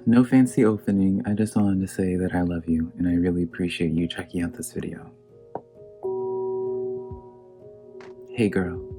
No fancy opening, I just wanted to say that I love you and I really appreciate you checking out this video. Hey girl.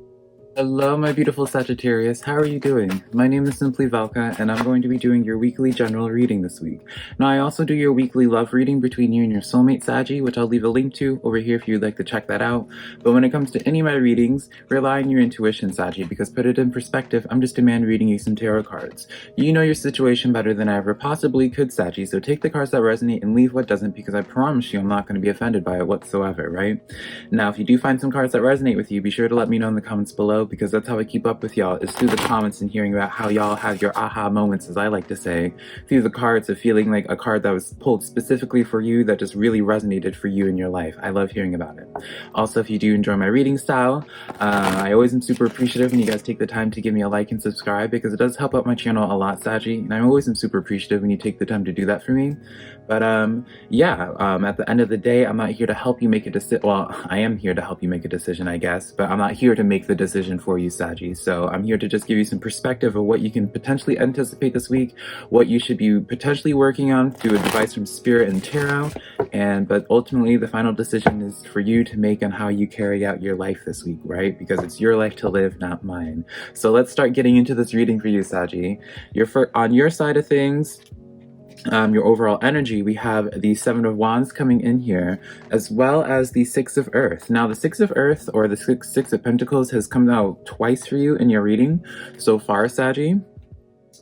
Hello my beautiful Sagittarius, how are you doing? My name is SimplyVelca and I'm going to be doing your weekly general reading this week. Now I also do your weekly love reading between you and your soulmate Saggy, which I'll leave a link to over here if you'd like to check that out. But when it comes to any of my readings, rely on your intuition Saggy, because put it in perspective, I'm just a man reading you some tarot cards. You know your situation better than I ever possibly could Saggy, so take the cards that resonate and leave what doesn't, because I promise you I'm not going to be offended by it whatsoever, right? Now if you do find some cards that resonate with you, be sure to let me know in the comments below, because that's how I keep up with y'all, is through the comments and hearing about how y'all have your aha moments, as I like to say, through the cards of feeling like a card that was pulled specifically for you that just really resonated for you in your life. I love hearing about it. Also, if you do enjoy my reading style, I always am super appreciative when you guys take the time to give me a like and subscribe, because it does help out my channel a lot, Saggy, and I always am super appreciative when you take the time to do that for me. But at the end of the day, I'm not here to help you make a decision. Well, I am here to help you make a decision, I guess, but I'm not here to make the decision for you, Saggy. So I'm here to just give you some perspective of what you can potentially anticipate this week, what you should be potentially working on through advice from Spirit and Tarot, but ultimately the final decision is for you to make on how you carry out your life this week, right? Because it's your life to live, not mine. So let's start getting into this reading for you, Saggy. On your side of things, your overall energy, we have the Seven of Wands coming in here, as well as the Six of Earth. Now, the Six of Earth, or the Six of Pentacles, has come out twice for you in your reading so far, Saggy.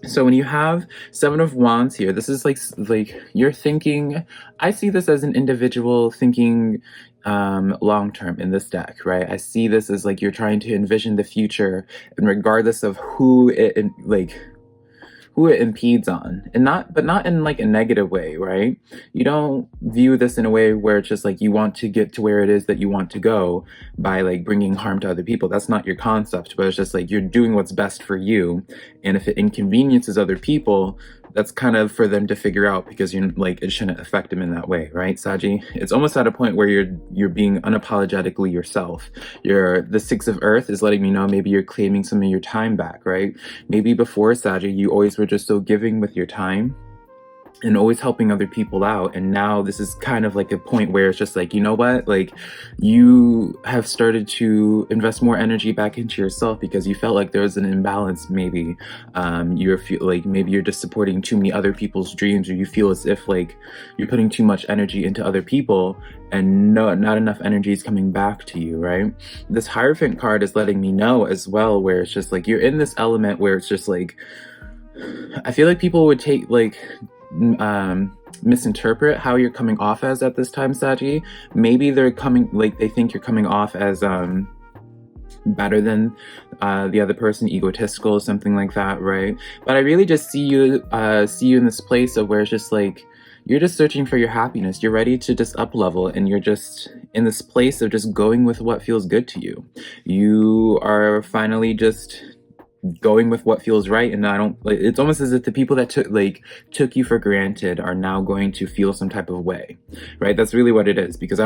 So when you have Seven of Wands here, this is like you're thinking, I see this as an individual thinking long-term in this deck, right? I see this as like you're trying to envision the future, and regardless of who it impedes on, but not in like a negative way, right? You don't view this in a way where it's just like you want to get to where it is that you want to go by like bringing harm to other people. That's not your concept, but it's just like you're doing what's best for you, and if it inconveniences other people, that's kind of for them to figure out, because you're like, it shouldn't affect them in that way, right, Saggy? It's almost at a point where you're being unapologetically yourself. The Six of Earth is letting me know maybe you're claiming some of your time back, right? Maybe before, Saggy, you always were just so giving with your time and always helping other people out, and now this is kind of like a point where it's just like, you know what, like you have started to invest more energy back into yourself because you felt like there was an imbalance. Maybe maybe you're just supporting too many other people's dreams, or you feel as if like you're putting too much energy into other people and not enough energy is coming back to you, right? This Hierophant card is letting me know as well, where it's just like you're in this element where it's just like, I feel like people would take misinterpret how you're coming off as at this time, Saggy. Maybe they think you're coming off as better than the other person, egotistical, something like that, right? But I really just see you in this place of where it's just like you're just searching for your happiness. You're ready to just up level, and you're just in this place of just going with what feels good to you. You are finally just going with what feels right, and it's almost as if the people that took you for granted are now going to feel some type of way, right? That's really what it is, because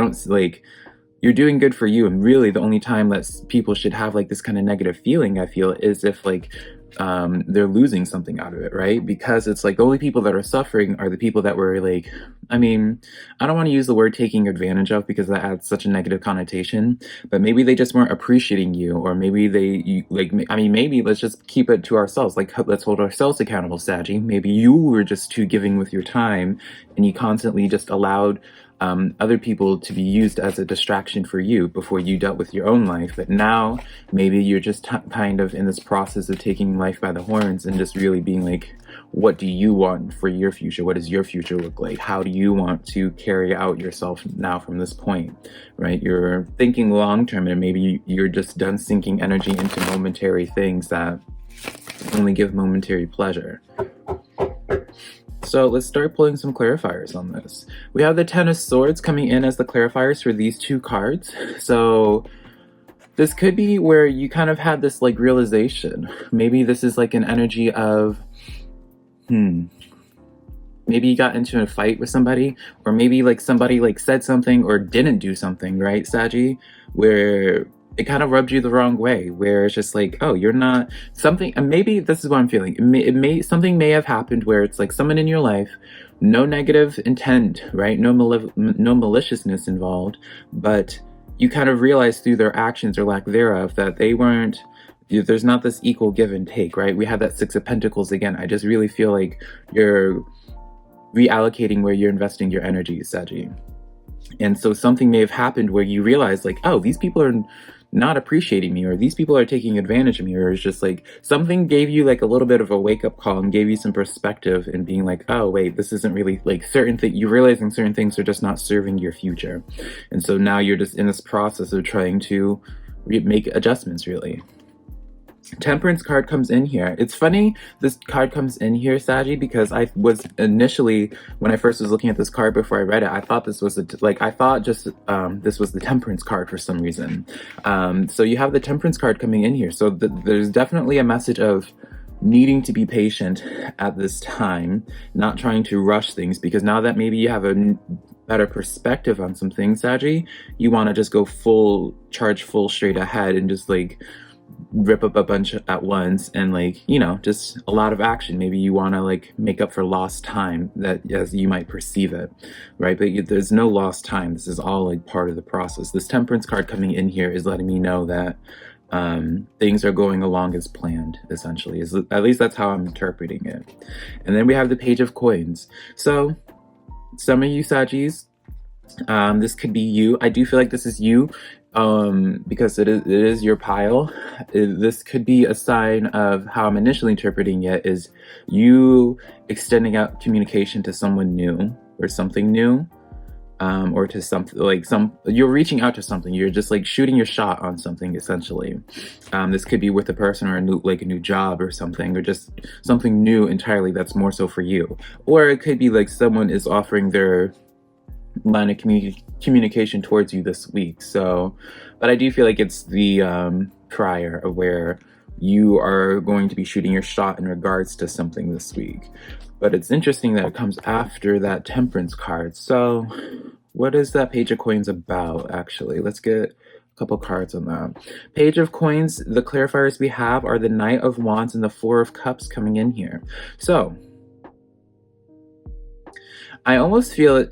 you're doing good for you, and really the only time that people should have like this kind of negative feeling, I feel, is if they're losing something out of it, right? Because it's like the only people that are suffering are the people that were like, I mean, I don't want to use the word taking advantage of, because that adds such a negative connotation, but maybe they just weren't appreciating you, or maybe maybe let's just keep it to ourselves, like let's hold ourselves accountable, Saggy. Maybe you were just too giving with your time, and you constantly just allowed other people to be used as a distraction for you before you dealt with your own life. But now maybe you're just kind of in this process of taking life by the horns and just really being like, what do you want for your future? What does your future look like? How do you want to carry out yourself now from this point, right? You're thinking long term, and maybe you're just done sinking energy into momentary things that only give momentary pleasure. So let's start pulling some clarifiers on this. We have the Ten of Swords coming in as the clarifiers for these two cards. So this could be where you kind of had this like realization. Maybe this is like an energy of, maybe you got into a fight with somebody, or maybe like somebody like said something or didn't do something, right, Saggy? Where it kind of rubbed you the wrong way, where it's just like, oh, you're not something. And maybe this is what I'm feeling. Something may have happened where it's like someone in your life, no negative intent, right? No maliciousness involved, but you kind of realize through their actions or lack thereof that they weren't. There's not this equal give and take, right? We have that Six of Pentacles again. I just really feel like you're reallocating where you're investing your energy, Saggy. And so something may have happened where you realize like, oh, these people are not appreciating me, or these people are taking advantage of me, or it's just like something gave you like a little bit of a wake-up call and gave you some perspective and being like, oh wait, this isn't really like certain things. You're realizing certain things are just not serving your future. And so now you're just in this process of trying to make adjustments, really. Temperance card comes in here. It's funny this card comes in here, Saggy, because I was initially, when I first was looking at this card before I read it, I thought this was this was the Temperance card for some reason. So you have the Temperance card coming in here. So there's definitely a message of needing to be patient at this time, not trying to rush things, because now that maybe you have a better perspective on some things, Saggy, you want to just go full straight ahead and just like rip up a bunch at once, and like, you know, just a lot of action. Maybe you want to like make up for lost time, that as you might perceive it, right? But there's no lost time. This is all like part of the process. This Temperance card coming in here is letting me know that things are going along as planned, essentially. At least that's how I'm interpreting it. And then we have the Page of Coins. So some of you Saggies, this could be you. I do feel like this is you, because it is your pile. This could be a sign of how I'm initially interpreting it is you extending out communication to someone new or something new, or to something like you're reaching out to something. You're just like shooting your shot on something, essentially. This could be with a person or a new job or something, or just something new entirely that's more so for you. Or it could be like someone is offering their line of communication towards you this week. So, but I do feel like it's the prior of where you are going to be shooting your shot in regards to something this week. But it's interesting that it comes after that Temperance card. So what is that Page of Coins about, actually? Let's get a couple cards on that. Page of Coins, the clarifiers we have are the Knight of Wands and the Four of Cups coming in here. So I almost feel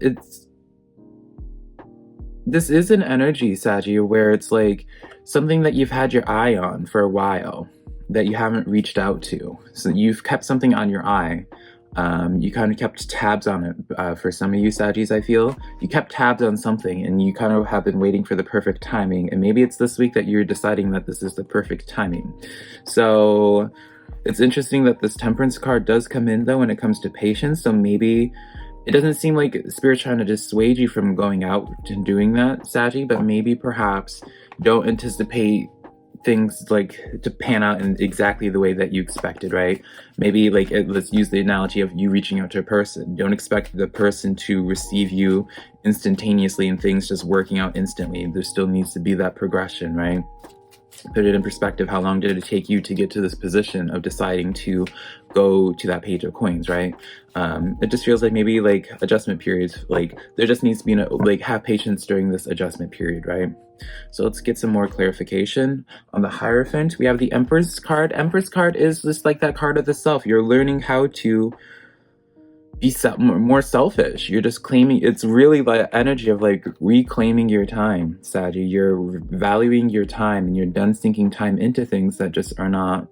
this is an energy, Saggy, where it's like something that you've had your eye on for a while that you haven't reached out to. So you've kept something on your eye. You kind of kept tabs on it. For some of you Saggies, I feel you kept tabs on something and you kind of have been waiting for the perfect timing. And maybe it's this week that you're deciding that this is the perfect timing. So it's interesting that this Temperance card does come in though when it comes to patience. So maybe it doesn't seem like Spirit's trying to dissuade you from going out and doing that, Saggy, but maybe perhaps don't anticipate things like to pan out in exactly the way that you expected, right? Maybe like let's use the analogy of you reaching out to a person. Don't expect the person to receive you instantaneously and things just working out instantly. There still needs to be that progression, right? Put it in perspective, how long did it take you to get to this position of deciding to go to that Page of Coins, right? It just feels like maybe like adjustment periods, like there just needs to be like have patience during this adjustment period, right? So let's get some more clarification. On the Hierophant, we have the Empress card. Empress card is just like that card of the self. You're learning how to be more selfish. You're just claiming. It's really the energy of like reclaiming your time, Saggy. You're valuing your time and you're done sinking time into things that just are not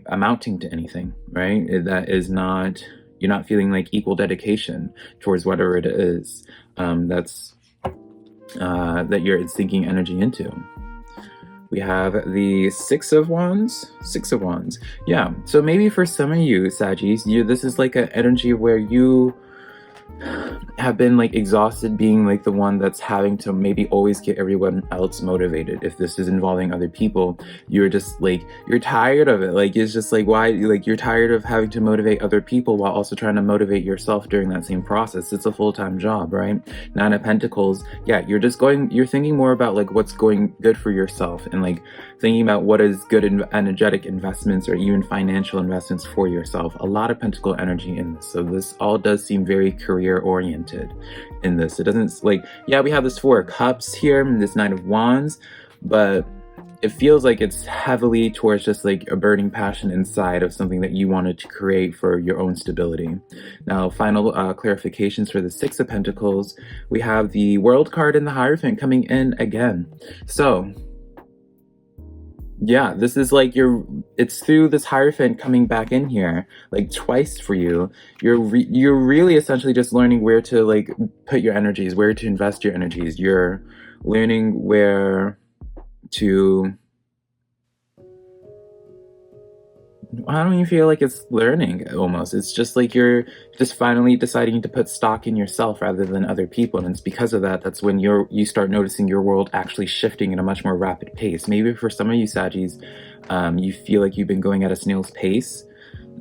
amounting to anything, right? That is not, you're not feeling like equal dedication towards whatever it is that you're sinking energy into. We have the Six of Wands. Yeah, so maybe for some of you Saggies, this is like an energy where you have been like exhausted being like the one that's having to maybe always get everyone else motivated. If this is involving other people, you're just like, you're tired of it. Like, it's just like, why? Like, you're tired of having to motivate other people while also trying to motivate yourself during that same process. It's a full-time job, right? Nine of Pentacles. Yeah, you're thinking more about like what's going good for yourself and like thinking about what is good energetic investments or even financial investments for yourself. A lot of Pentacle energy in this. So this all does seem very career oriented in this. It doesn't like, yeah, we have this Four of Cups here and this Knight of Wands, but it feels like it's heavily towards just like a burning passion inside of something that you wanted to create for your own stability. Now, final clarifications for the Six of Pentacles. We have the World card and the Hierophant coming in again. So yeah, this is like it's through this Hierophant coming back in here like twice for you. You're really essentially just learning where to like put your energies, where to invest your energies. You're learning where to, I don't even feel like it's learning almost. It's just like you're just finally deciding to put stock in yourself rather than other people. And it's because of that, that's when you start noticing your world actually shifting at a much more rapid pace. Maybe for some of you Saggies, you feel like you've been going at a snail's pace,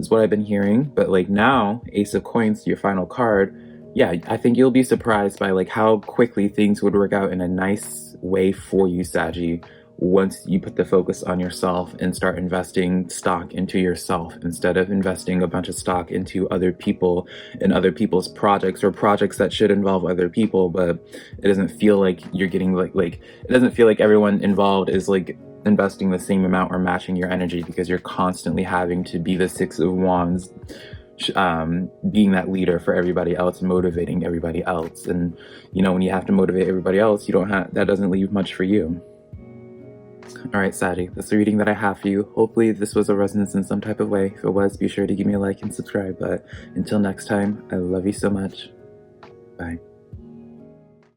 is what I've been hearing. But like now, Ace of Coins, your final card, yeah, I think you'll be surprised by like how quickly things would work out in a nice way for you, Saggy, once you put the focus on yourself and start investing stock into yourself instead of investing a bunch of stock into other people and other people's projects or projects that should involve other people, but it doesn't feel like you're getting like it doesn't feel like everyone involved is like investing the same amount or matching your energy, because you're constantly having to be the Six of Wands, being that leader for everybody else, motivating everybody else. And you know, when you have to motivate everybody else, that doesn't leave much for you. All right, Sadie, that's the reading that I have for you. Hopefully this was a resonance in some type of way. If it was, be sure to give me a like and subscribe. But until next time, I love you so much. Bye.